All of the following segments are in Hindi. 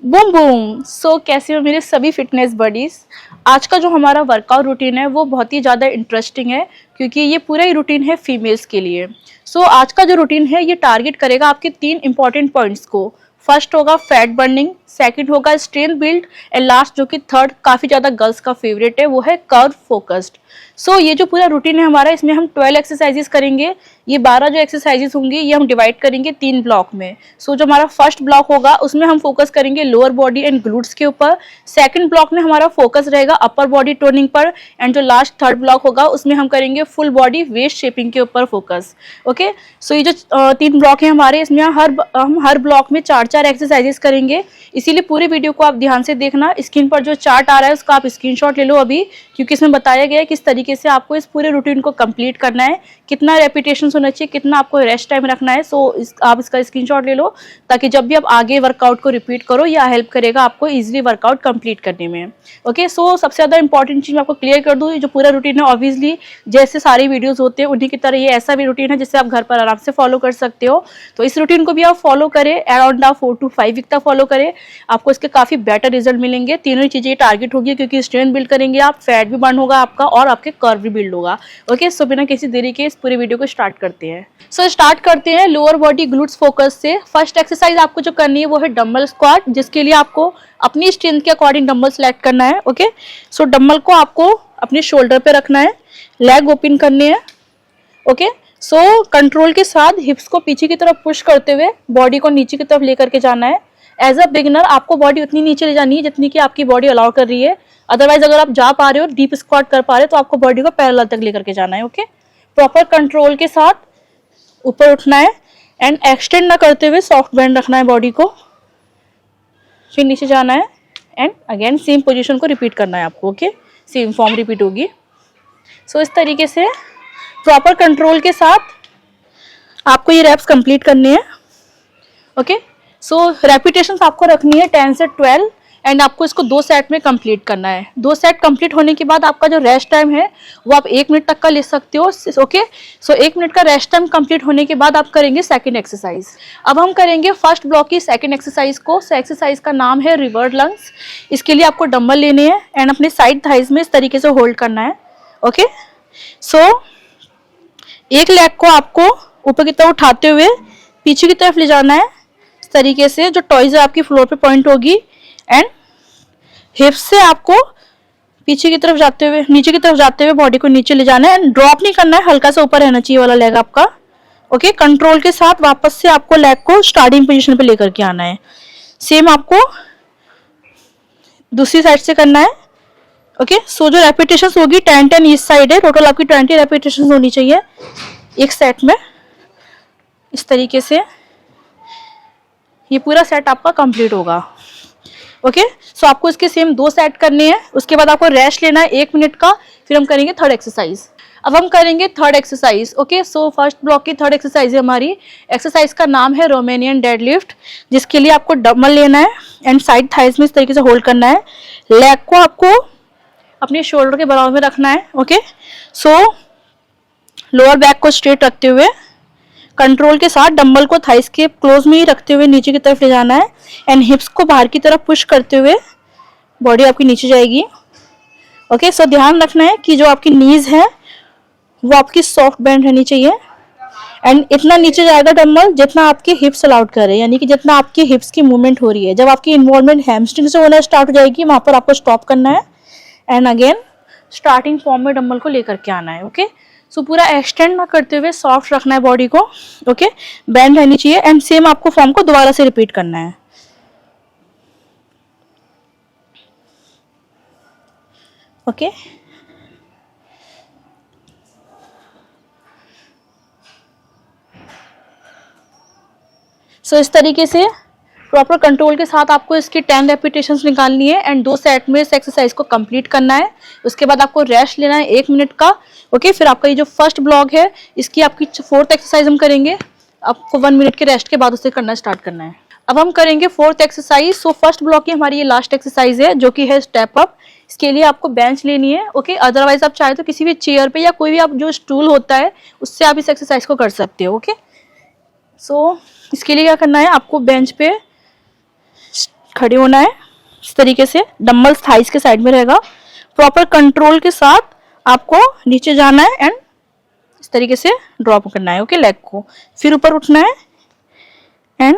Boom boom. कैसे हो मेरे सभी फिटनेस बडीज। आज का जो हमारा वर्कआउट रूटीन है वो बहुत ही ज़्यादा इंटरेस्टिंग है क्योंकि ये पूरा ही रूटीन है फीमेल्स के लिए। आज का जो रूटीन है ये टारगेट करेगा आपके 3 इंपॉर्टेंट पॉइंट्स को। फर्स्ट होगा फैट बर्निंग, सेकंड होगा स्ट्रेंथ बिल्ड एंड लास्ट जो कि थर्ड काफ़ी ज़्यादा गर्ल्स का फेवरेट है वो है कर्व फोकस्ड। ये जो पूरा रूटीन है हमारा, इसमें हम 12 एक्सरसाइजेस करेंगे। ये 12 जो एक्सरसाइजेस होंगी ये हम डिवाइड करेंगे 3 ब्लॉक में। जो हमारा फर्स्ट ब्लॉक होगा उसमें हम फोकस करेंगे लोअर बॉडी एंड ग्लूट्स के ऊपर। सेकंड ब्लॉक में हमारा फोकस रहेगा अपर बॉडी टोनिंग पर एंड जो लास्ट थर्ड ब्लॉक होगा उसमें हम करेंगे फुल बॉडी वेस्ट शेपिंग के ऊपर फोकस। ओके, ये जो 3 ब्लॉक है हमारे, इसमें हम हर ब्लॉक में 4-4 एक्सरसाइजेस करेंगे। इसीलिए पूरे वीडियो को आप ध्यान से देखना। स्क्रीन पर जो चार्ट आ रहा है उसका आप स्क्रीनशॉट ले लो अभी, क्योंकि इसमें बताया गया है किस तरीके से आपको इस पूरे रूटीन को कंप्लीट करना है, कितना रेपिटेशन होना चाहिए, कितना आपको रेस्ट टाइम रखना है। आप इसका स्क्रीनशॉट ले लो ताकि जब भी आप आगे वर्कआउट को रिपीट करो या हेल्प करेगा आपको इजीली वर्कआउट कंप्लीट करने में। ओके, सबसे ज़्यादा इंपॉर्टेंट चीज़ मैं आपको क्लियर कर दूँ, जो पूरा रूटीन है ऑब्वियसली जैसे सारी वीडियोस होते हैं उन्हीं की तरह ये ऐसा भी रूटीन है जिससे आप घर पर आराम से फॉलो कर सकते हो। तो इस रूटीन को भी आप फॉलो करें, अराउंड 4 to 5 वीक तक फॉलो करें, आपको इसके काफ़ी बेटर रिजल्ट मिलेंगे। तीनों ही चीज़ें टारगेट होगी क्योंकि स्ट्रेंथ बिल्ड करेंगे आप, फैट भी बर्न होगा आपका और आपके कर्व भी बिल्ड होगा। ओके, बिना किसी देरी के इस पूरे वीडियो को स्टार्ट करते हैं। स्टार्ट करते हैं लोअर बॉडी ग्लूट्स फोकस से। फर्स्ट एक्सरसाइज आपको जो करनी है वो है डंबल स्क्वाट, जिसके लिए आपको अपनी स्ट्रेंथ के अकॉर्डिंग डंबल सेलेक्ट करना है। ओके, डंबल को आपको अपने शोल्डर पे रखना है, लेग ओपन करने हैं। ओके, कंट्रोल के साथ हिप्स को पीछे की तरफ पुश करते हुए बॉडी को नीचे की तरफ लेकर के जाना है। एज अ बिगिनर आपको बॉडी उतनी नीचे ले जानी है जितनी कि आपकी बॉडी अलाउ कर रही है। अदरवाइज अगर आप जा पा रहे हो, डीप स्क्वाट कर पा रहे हो, तो आपको बॉडी को पैरेलल तक लेकर के जाना है। ओके, प्रॉपर कंट्रोल के साथ ऊपर उठना है एंड एक्सटेंड ना करते हुए सॉफ्ट बैंड रखना है बॉडी को, फिर नीचे जाना है एंड अगेन सेम पोजीशन को रिपीट करना है आपको। ओके, सेम फॉर्म रिपीट होगी। इस तरीके से प्रॉपर कंट्रोल के साथ आपको ये रैप्स कंप्लीट करनी है। ओके, रेपिटेशंस आपको रखनी है 10 से 12 एंड आपको इसको 2 सेट में कंप्लीट करना है। 2 सेट कंप्लीट होने के बाद आपका जो रेस्ट टाइम है वो आप 1 मिनट तक का ले सकते हो। ओके, 1 मिनट का रेस्ट टाइम कंप्लीट होने के बाद आप करेंगे सेकंड एक्सरसाइज। अब हम करेंगे फर्स्ट ब्लॉक की सेकंड एक्सरसाइज को। एक्सरसाइज का नाम है रिवर्स लंग्स। इसके लिए आपको डंबल लेने हैं एंड अपने साइड थाइज में इस तरीके से होल्ड करना है। ओके, एक लेग को आपको ऊपर की तरफ उठाते हुए पीछे की तरफ ले जाना है इस तरीके से, जो टॉयज है आपकी फ्लोर पे पॉइंट होगी एंड हिप्स से आपको पीछे की तरफ जाते हुए, नीचे की तरफ जाते हुए बॉडी को नीचे ले जाना है एंड ड्रॉप नहीं करना है, हल्का सा ऊपर रहना चाहिए वाला लेग आपका। ओके, कंट्रोल के साथ वापस से आपको लेग को स्टार्टिंग पोजीशन पे लेकर के आना है। सेम आपको दूसरी साइड से करना है। ओके, जो रेपिटेशंस होगी 10-10 इस साइड है, टोटल आपकी 20 रेपिटेशंस होनी चाहिए एक सेट में। इस तरीके से ये पूरा सेट आपका कंप्लीट होगा। ओके, आपको इसके सेम 2 सेट करने हैं। उसके बाद आपको रेस्ट लेना है 1 मिनट का, फिर हम करेंगे थर्ड एक्सरसाइज। अब हम करेंगे third exercise. Okay, first block की थर्ड एक्सरसाइज है हमारी। एक्सरसाइज का नाम है रोमानियन डेडलिफ्ट, जिसके लिए आपको डंबल लेना है एंड साइड थाइज में इस तरीके से होल्ड करना है। लेग को आपको अपने शोल्डर के बराबर में रखना है। ओके, लोअर बैक को स्ट्रेट रखते हुए कंट्रोल के साथ डंबल को थाइस के क्लोज में ही रखते हुए नीचे की तरफ ले जाना है एंड हिप्स को बाहर की तरफ पुश करते हुए बॉडी आपकी नीचे जाएगी। ओके, ध्यान रखना है कि जो आपकी नीज है वो आपकी सॉफ्ट बैंड रहनी चाहिए एंड इतना नीचे जाएगा डंबल जितना आपके हिप्स अलाउड करे, यानी कि जितना आपकी हिप्स की मूवमेंट हो रही है। जब आपकी इन्वॉल्वमेंट हैमस्ट्रिंग से होना स्टार्ट हो जाएगी वहां पर आपको स्टॉप करना है एंड अगेन स्टार्टिंग फॉर्म में डंबल को लेकर के आना है। ओके, पूरा एक्सटेंड ना करते हुए सॉफ्ट रखना है बॉडी को। ओके, बैंड रहनी चाहिए एंड सेम आपको फॉर्म को दोबारा से रिपीट करना है। ओके, इस तरीके से प्रॉपर कंट्रोल के साथ आपको इसकी 10 रेपिटेशंस निकालनी है एंड 2 सेट में इस एक्सरसाइज को कंप्लीट करना है। उसके बाद आपको रेस्ट लेना है 1 मिनट का। ओके, फिर आपका ये जो फर्स्ट ब्लॉक है इसकी आपकी 4th एक्सरसाइज हम करेंगे। आपको 1 मिनट के रेस्ट के बाद उसे करना स्टार्ट करना है। अब हम करेंगे 4th एक्सरसाइज। फर्स्ट ब्लॉक की हमारी ये लास्ट एक्सरसाइज है जो कि है स्टेप अप। इसके लिए आपको बेंच लेनी है। ओके, अदरवाइज आप चाहे तो किसी भी चेयर पे या कोई भी आप जो स्टूल होता है उससे आप इस एक्सरसाइज को कर सकते हो। ओके, इसके लिए क्या करना है, आपको बेंच पे खड़े होना है इस तरीके से, डंबल्स थाइस के साइड में रहेगा। प्रॉपर कंट्रोल के साथ आपको नीचे जाना है एंड इस तरीके से ड्रॉप करना है, ओके, लेग को। फिर ऊपर उठना है एंड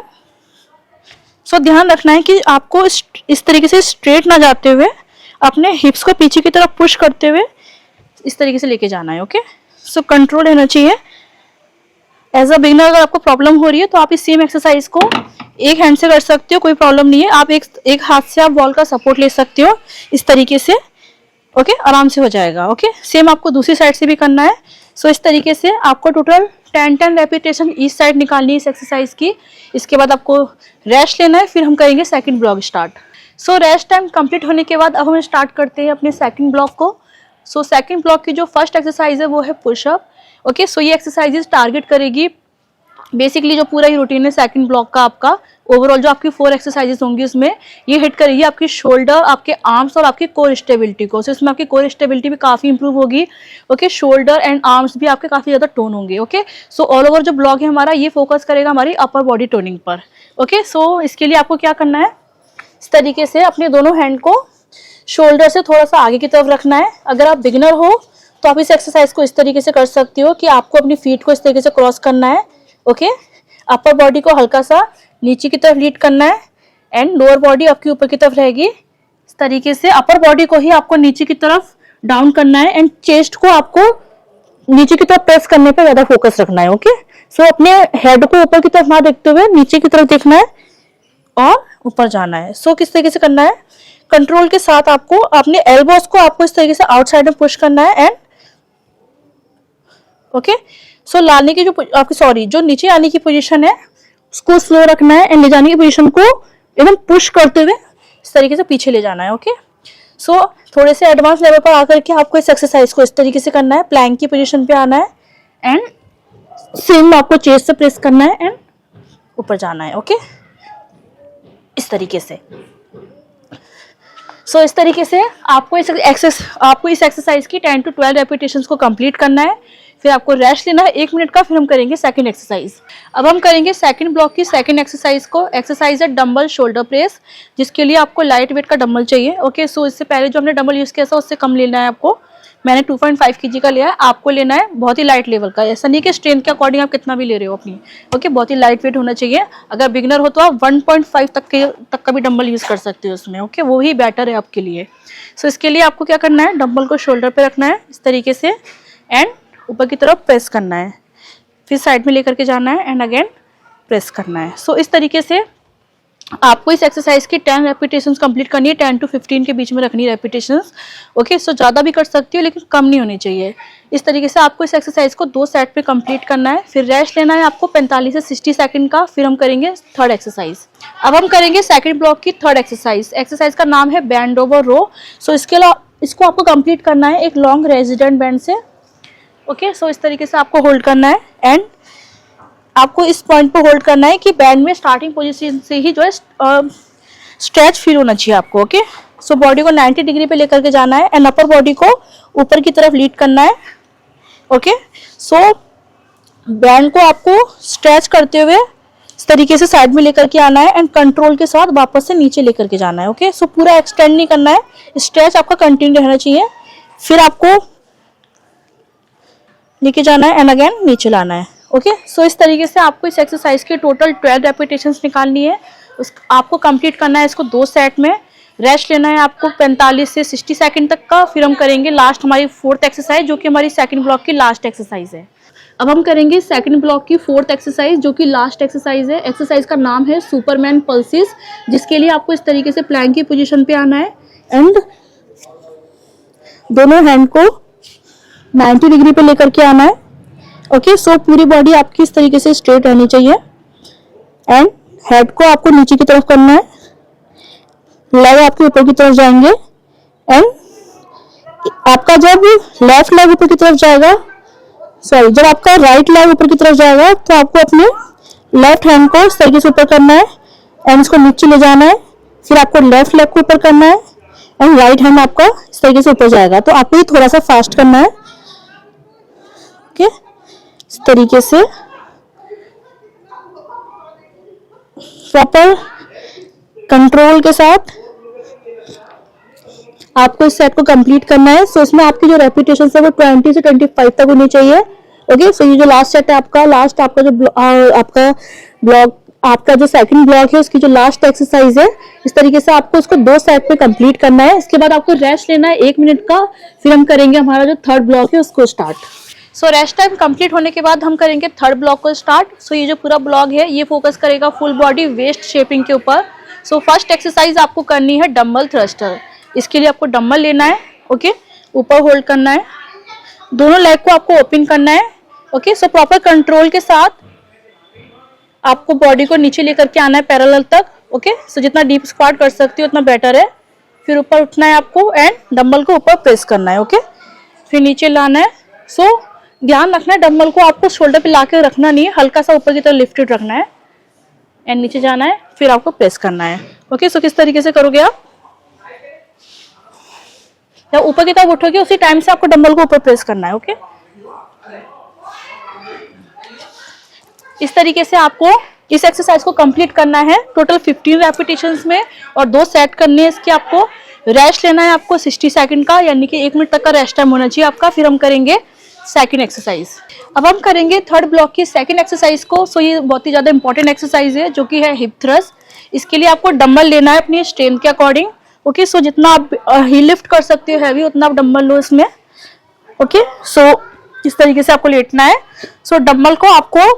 सो ध्यान रखना है कि आपको इस तरीके से स्ट्रेट ना जाते हुए अपने हिप्स को पीछे की तरफ पुश करते हुए इस तरीके से लेके जाना है, ओके। सो कंट्रोल रहना चाहिए। एज अ बिगिनर अगर आपको प्रॉब्लम हो रही है तो आप इस सेम एक्सरसाइज को एक हैंड से कर सकते हो, कोई प्रॉब्लम नहीं है। आप एक हाथ से आप वॉल का सपोर्ट ले सकते हो इस तरीके से, ओके, आराम से हो जाएगा, ओके। सेम आपको दूसरी साइड से भी करना है। सो इस तरीके से आपको टोटल 10 रेपिटेशन ईच साइड निकालनी है इस एक्सरसाइज की। इसके बाद आपको रेस्ट लेना है, फिर हम करेंगे second block start. So rest time complete होने के बाद अब हम स्टार्ट करते हैं अपने सेकंड ब्लॉक को। सो सेकंड ब्लॉक की जो फर्स्ट एक्सरसाइज है वो है पुशअप, ओके। सो ये एक्सरसाइजेस टारगेट करेगी बेसिकली जो पूरा ही रूटीन है सेकंड ब्लॉक का आपका, ओवरऑल जो आपकी 4 एक्सरसाइजेस होंगी उसमें ये हिट करेगी आपकी शोल्डर, आपके आर्म्स और आपकी कोर स्टेबिलिटी को। सो इसमें आपकी कोर स्टेबिलिटी भी काफी इंप्रूव होगी, ओके। शोल्डर एंड आर्म्स भी आपके काफी ज्यादा टोन होंगे, ओके। सो ऑल ओवर जो ब्लॉक है हमारा ये फोकस करेगा हमारी अपर बॉडी टोनिंग पर, ओके। सो इसके लिए आपको क्या करना है, इस तरीके से अपने दोनों हैंड को शोल्डर से थोड़ा सा आगे की तरफ रखना है। अगर आप बिगिनर हो तो आप इस एक्सरसाइज को इस तरीके से कर सकते हो कि आपको अपनी फीट को इस तरीके से क्रॉस करना है, ओके। अपर बॉडी को हल्का सा नीचे की तरफ लीड करना है एंड लोअर बॉडी आपकी ऊपर की तरफ रहेगी इस तरीके से। अपर बॉडी को ही आपको नीचे की तरफ डाउन करना है एंड चेस्ट को आपको नीचे की तरफ प्रेस करने पे ज्यादा फोकस रखना है, ओके। सो अपने हेड को ऊपर की तरफ ना देखते हुए नीचे की तरफ देखना है और ऊपर जाना है। सो किस तरीके से करना है, कंट्रोल के साथ आपको अपने एल्बोस को आपको इस तरीके से आउटसाइड में पुश करना है एंड ओके। सो लाने की जो आपकी जो नीचे आने की पोजीशन है उसको स्लो रखना है एंड ले जाने की पोजीशन को एकदम पुश करते हुए इस तरीके से पीछे ले जाना है, ओके। सो थोड़े से एडवांस लेवल पर आकर के आपको इस एक्सरसाइज को इस तरीके से करना है, प्लैंक की पोजीशन पे आना है एंड सेम आपको चेस्ट से प्रेस करना है एंड ऊपर जाना है, ओके, इस तरीके से। सो इस तरीके से आपको इस एक्सरसाइज की 10 to 12 रेपिटेशंस को कंप्लीट करना है। फिर आपको रेस्ट लेना है 1 मिनट का, फिर हम करेंगे सेकंड एक्सरसाइज। अब हम करेंगे सेकंड ब्लॉक की सेकंड एक्सरसाइज को। एक्सरसाइज है डंबल शोल्डर प्रेस, जिसके लिए आपको लाइट वेट का डंबल चाहिए, ओके। सो इससे पहले जो हमने डंबल यूज किया था उससे कम लेना है आपको। मैंने 2.5 kg का लिया है, आपको लेना है बहुत ही लाइट लेवल का। ऐसा नहीं कि स्ट्रेंथ के अकॉर्डिंग आप कितना भी ले रहे हो अपनी, ओके। बहुत ही लाइट वेट होना चाहिए। अगर बिगनर हो तो आप 1.5 तक का भी डंबल यूज कर सकते हो उसमें, ओके, वो ही बेटर है आपके लिए। सो इसके लिए आपको क्या करना है, डंबल को शोल्डर पे रखना है इस तरीके से एंड ऊपर की तरफ प्रेस करना है, फिर साइड में लेकर के जाना है एंड अगेन प्रेस करना है। सो इस तरीके से आपको इस एक्सरसाइज की 10 रेपिटेशंस कंप्लीट करनी है, 10 to 15 के बीच में रखनी है रेपिटेशंस, ओके। सो ज़्यादा भी कर सकती हो लेकिन कम नहीं होनी चाहिए। इस तरीके से आपको इस एक्सरसाइज को 2 सेट पे कंप्लीट करना है। फिर रेस्ट लेना है आपको 45 से 60 सेकंड का, फिर हम करेंगे थर्ड एक्सरसाइज। अब हम करेंगे सेकंड ब्लॉक की थर्ड एक्सरसाइज। एक्सरसाइज का नाम है बैंड ओवर रो। सो इसको आपको कंप्लीट करना है एक लॉन्ग रेजिडेंट बैंड से, ओके। सो इस तरीके से आपको होल्ड करना है एंड आपको इस पॉइंट पर होल्ड करना है कि बैंड में स्टार्टिंग पोजीशन से ही जो है स्ट्रेच फील होना चाहिए आपको, ओके। सो बॉडी को 90 डिग्री पे लेकर के जाना है एंड अपर बॉडी को ऊपर की तरफ लीड करना है, ओके। सो बैंड को आपको स्ट्रेच करते हुए इस तरीके से साइड में लेकर के आना है एंड कंट्रोल के साथ वापस से नीचे लेकर के जाना है, ओके। सो पूरा एक्सटेंड नहीं करना है, स्ट्रेच आपका कंटिन्यू रहना चाहिए। फिर आपको लेके जाना है एंड अगेन नीचे लाना है, ओके। सो इस तरीके से आपको इस एक्सरसाइज की टोटल 12 रेपिटेशंस निकालनी है। आपको कंप्लीट करना है इसको 2 सेट में। रेस्ट लेना है आपको 45 से 60 सेकंड तक का, फिर हम करेंगे लास्ट हमारी 4th एक्सरसाइज जो कि हमारी सेकंड ब्लॉक की लास्ट एक्सरसाइज है। अब हम करेंगे सेकंड ब्लॉक की 4th एक्सरसाइज जो कि लास्ट एक्सरसाइज है। एक्सरसाइज का नाम है सुपरमैन पल्सेस, जिसके लिए आपको इस तरीके से प्लैंक की पोजीशन पे आना है एंड दोनों हैंड को 90 डिग्री पे लेकर के आना है, ओके। सो पूरी बॉडी आपकी इस तरीके से स्ट्रेट रहनी चाहिए एंड हेड को आपको नीचे की तरफ करना है, लेग आपके ऊपर की तरफ जाएंगे एंड आपका जब लेफ्ट लेग ऊपर की तरफ जाएगा, जब आपका राइट लेग ऊपर की तरफ जाएगा तो आपको अपने लेफ्ट हैंड को इस तरीके से ऊपर करना है एंड इसको नीचे ले जाना है। फिर आपको लेफ्ट लेग को ऊपर करना है एंड राइट हैंड आपका इस तरीके से ऊपर जाएगा। तो आपको ये थोड़ा सा फास्ट करना है, ओके। इस तरीके से प्रॉपर कंट्रोल के साथ आपको इस सेट को कंप्लीट करना है। सो इसमें आपकी जो रेपिटेशन है वो 20 से 25 तक होनी चाहिए। ओके, सो ये जो लास्ट सेट है आपका, लास्ट आपका जो आपका ब्लॉक, आपका जो सेकंड ब्लॉक है उसकी जो लास्ट एक्सरसाइज है, इस तरीके से आपको उसको 2 सेट में कंप्लीट करना है। इसके बाद आपको रेस्ट लेना है 1 मिनट का, फिर हम करेंगे हमारा जो थर्ड ब्लॉक है उसको start. So rest time complete होने के बाद हम करेंगे थर्ड ब्लॉक को स्टार्ट। सो ये जो पूरा ब्लॉक है ये फोकस करेगा फुल बॉडी वेस्ट शेपिंग के ऊपर। सो फर्स्ट एक्सरसाइज आपको करनी है डंबल थ्रस्टर। इसके लिए आपको डंबल लेना है, ओके, ऊपर होल्ड करना है, दोनों लेग को आपको ओपन करना है। ओके, सो प्रॉपर कंट्रोल के साथ आपको बॉडी को नीचे लेकर के आना है पैरेलल तक। ओके, सो जितना डीप स्क्वाट कर सकते हो उतना बेटर है। फिर ऊपर उठना है आपको एंड डंबल को ऊपर प्रेस करना है। ओके, फिर नीचे लाना है। सो ध्यान रखना है डंबल को आपको शोल्डर पे लाके रखना नहीं है, हल्का सा ऊपर की तरफ लिफ्टेड रखना है एंड नीचे जाना है, फिर आपको प्रेस करना है। ओके, सो किस तरीके से करोगे आप, जब ऊपर की तरफ उठोगे उसी टाइम से आपको डंबल को ऊपर प्रेस करना है। ओके, इस तरीके से आपको इस एक्सरसाइज को कंप्लीट करना है टोटल 15 रेपिटेशंस में और 2 सेट करने हैं इसके। आपको रेस्ट लेना है आपको 60 सेकंड का, यानी कि 1 मिनट तक का रेस्ट टाइम होना चाहिए आपका। फिर हम करेंगे सेकंड एक्सरसाइज। अब हम करेंगे थर्ड ब्लॉक की सेकंड एक्सरसाइज को। सो ये बहुत ही ज्यादा इंपॉर्टेंट एक्सरसाइज है जो कि है हिप थ्रस्ट। इसके लिए आपको डंबल लेना है अपनी स्ट्रेंथ के अकॉर्डिंग। ओके, सो जितना आप हील लिफ्ट कर सकते हो हैवी उतना आप डंबल लो इसमें। ओके, सो इस तरीके से आपको लेटना है। सो डंबल को आपको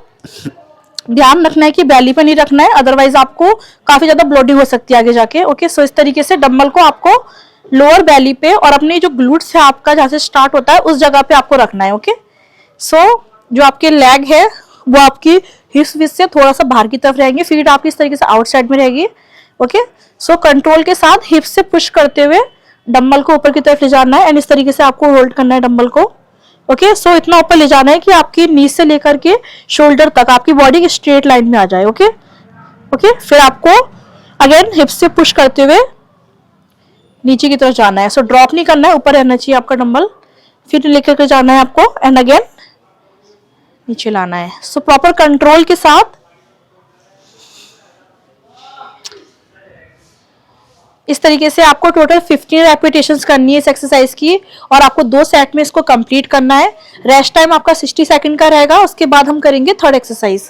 ध्यान रखना है कि बैली पे नहीं रखना है, अदरवाइज आपको काफी ज्यादा ब्लोडिंग हो सकती है आगे जाके। ओके, सो इस तरीके से डंबल को आपको लोअर बैली पे और अपने जो ग्लूट्स है आपका जहां से स्टार्ट होता है उस जगह पे आपको रखना है। ओके, सो जो आपके लेग है वो आपकी हिप्स विच से थोड़ा सा बाहर की तरफ रहेंगे, फीट आपकी इस तरीके से आउटसाइड में रहेगी। ओके, सो कंट्रोल के साथ हिप्स से पुश करते हुए डंबल को ऊपर की तरफ ले जाना है एंड इस तरीके से आपको होल्ड करना है डंबल को। ओके, सो इतना ऊपर ले जाना है कि आपकी नी से लेकर के शोल्डर तक आपकी बॉडी की स्ट्रेट लाइन में आ जाए। ओके, ओके, फिर आपको अगेन हिप्स से पुश करते हुए नीचे की तरफ जाना है। सो ड्रॉप नहीं करना है, ऊपर रहना चाहिए आपका डंबल। फिर लेकर के जाना है आपको एंड अगेन नीचे लाना है। सो प्रॉपर कंट्रोल के साथ इस तरीके से आपको टोटल 15 रेपिटेशंस करनी है इस एक्सरसाइज की और आपको 2 सेट में इसको कंप्लीट करना है। रेस्ट टाइम आपका 60 सेकंड का रहेगा। उसके बाद हम करेंगे थर्ड एक्सरसाइज।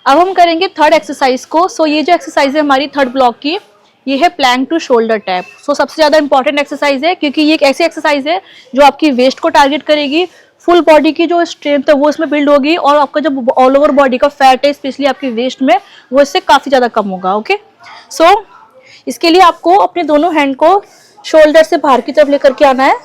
अब हम करेंगे थर्ड एक्सरसाइज को। सो ये जो एक्सरसाइज है हमारी थर्ड ब्लॉक की, ये है प्लैंक टू शोल्डर टैप। सो सबसे ज्यादा इंपॉर्टेंट एक्सरसाइज है क्योंकि ये एक ऐसी एक्सरसाइज है जो आपकी वेस्ट को टारगेट करेगी। फुल बॉडी की जो स्ट्रेंथ है वो इसमें बिल्ड होगी और आपका जो ऑल ओवर बॉडी का फैट है स्पेशली आपकी वेस्ट में वो इससे काफी ज्यादा कम होगा। ओके, सो इसके लिए आपको अपने दोनों हैंड को शोल्डर से बाहर की तरफ लेकर के आना है।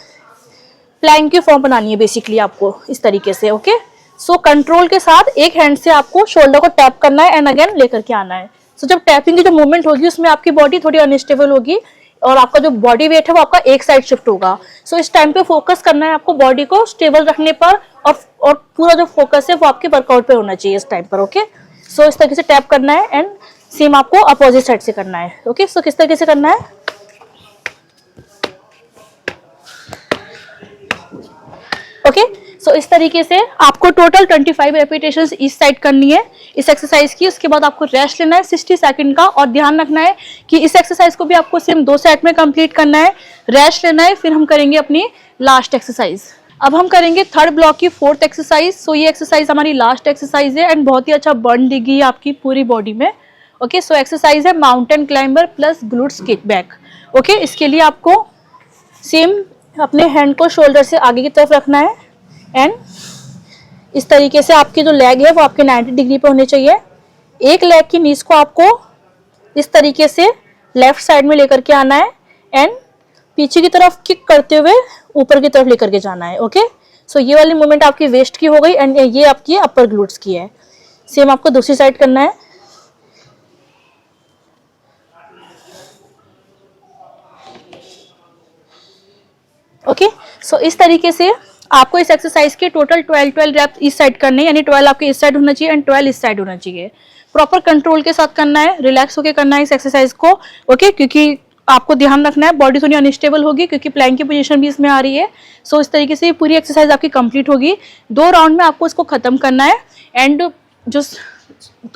प्लैंक की फॉर्म बनानी है बेसिकली आपको इस तरीके से। ओके, सो कंट्रोल के साथ एक हैंड से आपको शोल्डर को टैप करना है एंड अगेन लेकर के आना है। सो जब टैपिंग की जो मूवमेंट होगी उसमें आपकी बॉडी थोड़ी अनस्टेबल होगी और आपका जो बॉडी वेट है वो आपका एक साइड शिफ्ट होगा। सो इस टाइम पे फोकस करना है आपको बॉडी को स्टेबल रखने पर और पूरा जो फोकस है वो आपके वर्कआउट पे होना चाहिए इस टाइम पर। ओके, सो इस तरीके से टैप करना है एंड सेम आपको अपोजिट साइड से करना है। ओके, सो किस तरीके से करना है, ओके, सो इस तरीके से आपको टोटल 25 रेपिटेशंस इस साइड करनी है इस एक्सरसाइज की। उसके बाद आपको रेस्ट लेना है 60 सेकंड का और ध्यान रखना है कि इस एक्सरसाइज को भी आपको सेम 2 सेट में कंप्लीट करना है, रेस्ट लेना है। फिर हम करेंगे अपनी लास्ट एक्सरसाइज। अब हम करेंगे थर्ड ब्लॉक की 4th एक्सरसाइज। सो ये एक्सरसाइज हमारी लास्ट एक्सरसाइज है एंड बहुत ही अच्छा बर्न देगी आपकी पूरी बॉडी में। ओके, सो एक्सरसाइज है mountain climber plus glutes kick back. Okay, इसके लिए आपको सेम अपने हैंड को शोल्डर से आगे की तरफ रखना है एंड इस तरीके से आपकी जो लेग है वो आपके 90 डिग्री पे होने चाहिए। एक लेग की नीज को आपको इस तरीके से लेफ्ट साइड में लेकर के आना है एंड पीछे की तरफ किक करते हुए ऊपर की तरफ लेकर के जाना है। ओके, सो ये वाली मूवमेंट आपकी वेस्ट की हो गई एंड ये आपकी अपर ग्लूट्स की है। सेम आपको दूसरी साइड करना है। ओके, सो इस तरीके से आपको इस एक्सरसाइज के टोटल 12 रेप्स इस साइड करने हैं, यानी 12 आपके इस साइड होना चाहिए एंड 12 इस साइड होना चाहिए। प्रॉपर कंट्रोल के साथ करना है, रिलैक्स होकर करना है इस एक्सरसाइज को। ओके, क्योंकि आपको ध्यान रखना है बॉडी थोड़ी अनस्टेबल होगी क्योंकि प्लैंक की पोजीशन भी इसमें आ रही है। सो इस तरीके से पूरी एक्सरसाइज आपकी कंप्लीट होगी। 2 राउंड में आपको इसको खत्म करना है एंड जो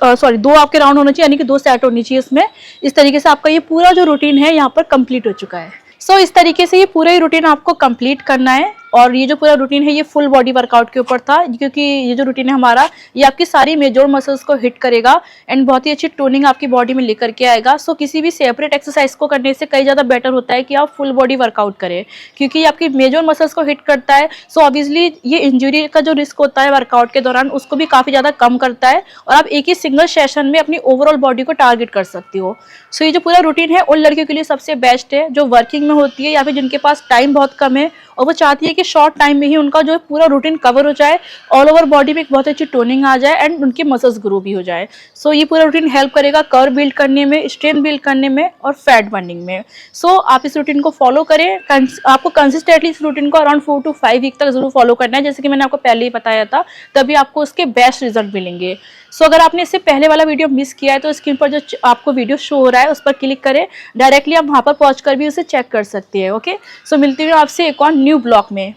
सॉरी 2 आपके राउंड होना चाहिए, यानी कि 2 सेट होनी चाहिए इसमें। इस तरीके से आपका ये पूरा जो रूटीन है यहाँ पर कंप्लीट हो चुका है। सो इस तरीके से ये पूरा ही रूटीन आपको कंप्लीट करना है। और ये जो पूरा रूटीन है ये फुल बॉडी वर्कआउट के ऊपर था, क्योंकि ये जो रूटीन है हमारा ये आपकी सारी मेजर मसल्स को हिट करेगा एंड बहुत ही अच्छी टोनिंग आपकी बॉडी में लेकर के आएगा। सो किसी भी सेपरेट एक्सरसाइज को करने से कई ज़्यादा बेटर होता है कि आप फुल बॉडी वर्कआउट करें, क्योंकि ये आपकी मेजर मसल्स को हिट करता है। सो ऑब्वियसली ये इंजरी का जो रिस्क होता है वर्कआउट के दौरान उसको भी काफ़ी ज़्यादा कम करता है, और आप एक ही सिंगल सेशन में अपनी ओवरऑल बॉडी को टारगेट कर सकती हो। सो ये जो पूरा रूटीन है उन लड़कियों के लिए सबसे बेस्ट है जो वर्किंग में होती है या फिर जिनके पास टाइम बहुत कम है और वो चाहती है कि शॉर्ट टाइम में ही उनका जो पूरा रूटीन कवर हो जाए, ऑल ओवर बॉडी में एक बहुत अच्छी टोनिंग आ जाए एंड उनकी मसल्स ग्रो भी हो जाए। सो ये पूरा रूटीन हेल्प करेगा कर्व बिल्ड करने में, स्ट्रेंथ बिल्ड करने में और फैट बर्निंग में। सो आप इस रूटीन को फॉलो करें। आपको कंसिस्टेंटली इस रूटीन को अराउंड 4 to 5 वीक तक जरूर फॉलो करना है, जैसे कि मैंने आपको पहले ही बताया था, तभी आपको उसके बेस्ट रिजल्ट मिलेंगे। सो अगर आपने इससे पहले वाला वीडियो मिस किया है तो स्क्रीन पर जो आपको वीडियो शो हो रहा है उस पर क्लिक करें, डायरेक्टली आप वहाँ पर पहुँच कर भी उसे चेक कर सकती है। ओके, सो मिलती हूँ आपसे एक और न्यू ब्लॉग में।